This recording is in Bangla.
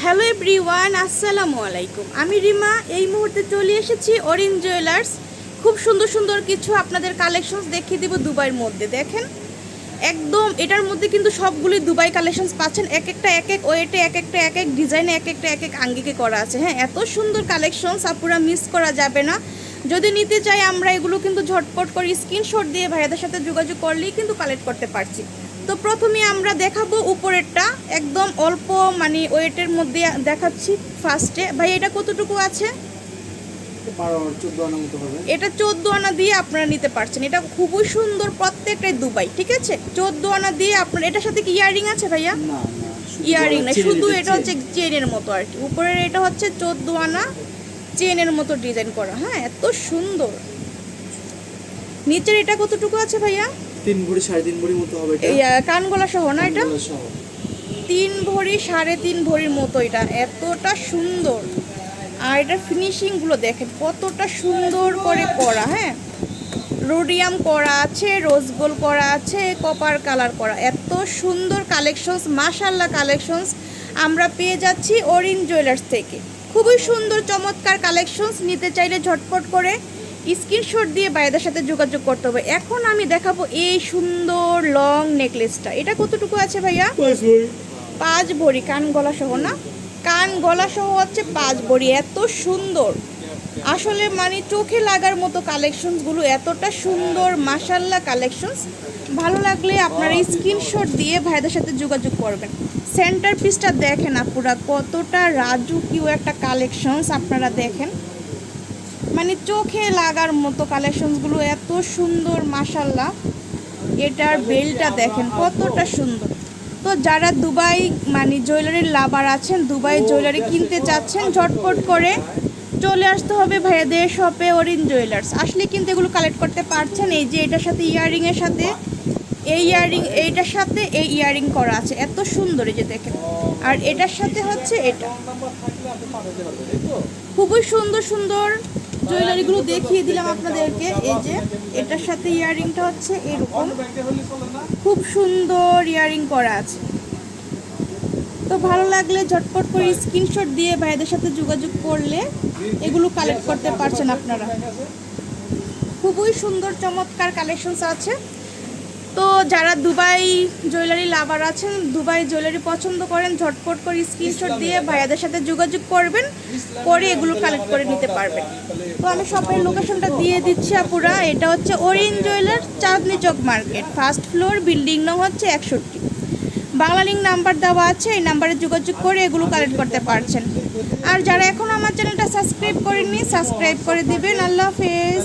হ্যালো এভরিওয়ান, আসসালামু আলাইকুম। আমি রিমা। এই মুহূর্তে চলে এসেছি অরিন জুয়েলার্স। খুব সুন্দর সুন্দর কিছু আপনাদের কালেকশনস দেখিয়ে দিব দুবাইয়ের মধ্যে। দেখেন, একদম এটার মধ্যে কিন্তু সবগুলি দুবাই কালেকশনস পাচ্ছেন। এক একটা এক এক ওয়েটে, এক একটা এক এক ডিজাইনে, এক একটা এক এক আঙ্গিকে করা আছে। হ্যাঁ, এত সুন্দর কালেকশনস আপুরা মিস করা যাবে না। যদি নিতে চাই আমরা এগুলো কিন্তু ঝটপট করে স্ক্রিনশট দিয়ে ভাইয়াদের সাথে যোগাযোগ করলেই কিন্তু কালেক্ট করতে পারছি। তো প্রথমে আমরা দেখাবো উপরেরটা, একদম অল্প মানে ওয়েটের মধ্যে দেখাচ্ছি। ফার্স্টে ভাই, এটা কতটুকু আছে? এটা 14 আনা দিয়ে আপনারা নিতে পারছেন। এটা খুবই সুন্দর, প্রত্যেকটাই দুবাই। ঠিক আছে, 14 আনা দিয়ে আপনার। এটার সাথে কি ইয়ারিং আছে ভাইয়া? ইয়ারিং না, শুধু এটা হচ্ছে চেনের মতো আর কি। উপরের এটা হচ্ছে 14 আনা চেনের মতো ডিজাইন করা। হ্যাঁ, এত সুন্দর। নিচের এটা কতটুকু আছে ভাইয়া? 3 ভরি 3.5 ভরি মতো হবে এটা। কান গলা সহ না? এটা 3 ভরি 3.5 ভরির মতো। এটা এতটা সুন্দর। আর এটার ফিনিশিংগুলো দেখেন কতটা সুন্দর করে করা। হ্যাঁ, রোডিয়াম করা আছে, রোজ গোল্ড করা আছে, কপার কালার করা। এত সুন্দর কালেকশনস, মাশাআল্লাহ কালেকশনস আমরা পেয়ে যাচ্ছি অরিন জুয়েলার্স থেকে। খুবই সুন্দর চমৎকার কালেকশনস। নিতে চাইলে ঝটপট করে স্ক্রিনশট দিয়ে ভাইয়াদের সাথে যোগাযোগ করতে হবে। এখন আমি দেখাবো এই সুন্দর লং নেকলেসটা। এটা কতটুকু আছে ভাইয়া? 5 ভরি কান গলা সহ না? কান গলা সহ হচ্ছে 5 ভরি। এত সুন্দর, আসলে মানে চোখে লাগার মতো কালেকশনসগুলো। এতটা সুন্দর মাশাআল্লাহ কালেকশনস। ভালো লাগলে আপনারা স্ক্রিনশট দিয়ে ভাইয়াদের সাথে যোগাযোগ করবেন। সেন্টার পিসটা দেখেন আপুরা, কতটা রাজুকিও একটা কালেকশনস। আপনারা দেখেন, মানে চোখে লাগার মতো কালেকশনসগুলো। এত সুন্দর মাশাআল্লাহ। এটার বেলটা দেখেন কতটা সুন্দর। তো যারা দুবাই মানে জুয়েলারির লাভার আছেন, দুবাই জুয়েলারি কিনতে চাচ্ছেন, ঝটপট করে চলে আসতে হবে ভাইয়াদের শপে অরিন জুয়েলার্স। আসলে কিন্তু এগুলো কালেক্ট করতে পারছেন। এই যে এটার সাথে ইয়ারিংয়ের সাথে এই ইয়ারিং, এইটার সাথে এই ইয়ারিং করা আছে। এত সুন্দর, এই যে দেখেন। আর এটার সাথে হচ্ছে এটা। খুবই সুন্দর সুন্দর জুয়েলারিগুলো দেখিয়ে দিলাম আপনাদেরকে। এই যে এটার সাথে ইয়ারিংটা হচ্ছে এরকম, খুব সুন্দর ইয়ারিং করা আছে। তো ভালো লাগলে ঝটপট করে স্ক্রিনশট দিয়ে ভাইদের সাথে যোগাযোগ করলে এগুলো কালেক্ট করতে পারছেন আপনারা। খুবই সুন্দর চমৎকার কালেকশনস আছে। তো যারা দুবাই জুয়েলারি লাভার আছেন, দুবাই জুয়েলারি পছন্দ করেন, ঝটপট করে স্ক্রিনশট দিয়ে ভাইয়াদের সাথে যোগাযোগ করবেন, করে এগুলো কালেক্ট করে নিতে পারবেন। তো আমি শপের লোকেশনটা দিয়ে দিচ্ছি আপুরা। এটা হচ্ছে Orin jewellers, Chandni Chowk market, first floor, building নং হচ্ছে 61। বাংলা লিঙ্ক নাম্বার দেওয়া আছে, এই নাম্বারে যোগাযোগ করে এগুলো কালেক্ট করতে পারছেন। আর যারা এখন আমার চ্যানেলটা সাবস্ক্রাইব করেননি, সাবস্ক্রাইব করে দিবেন। আল্লাহ হাফেজ।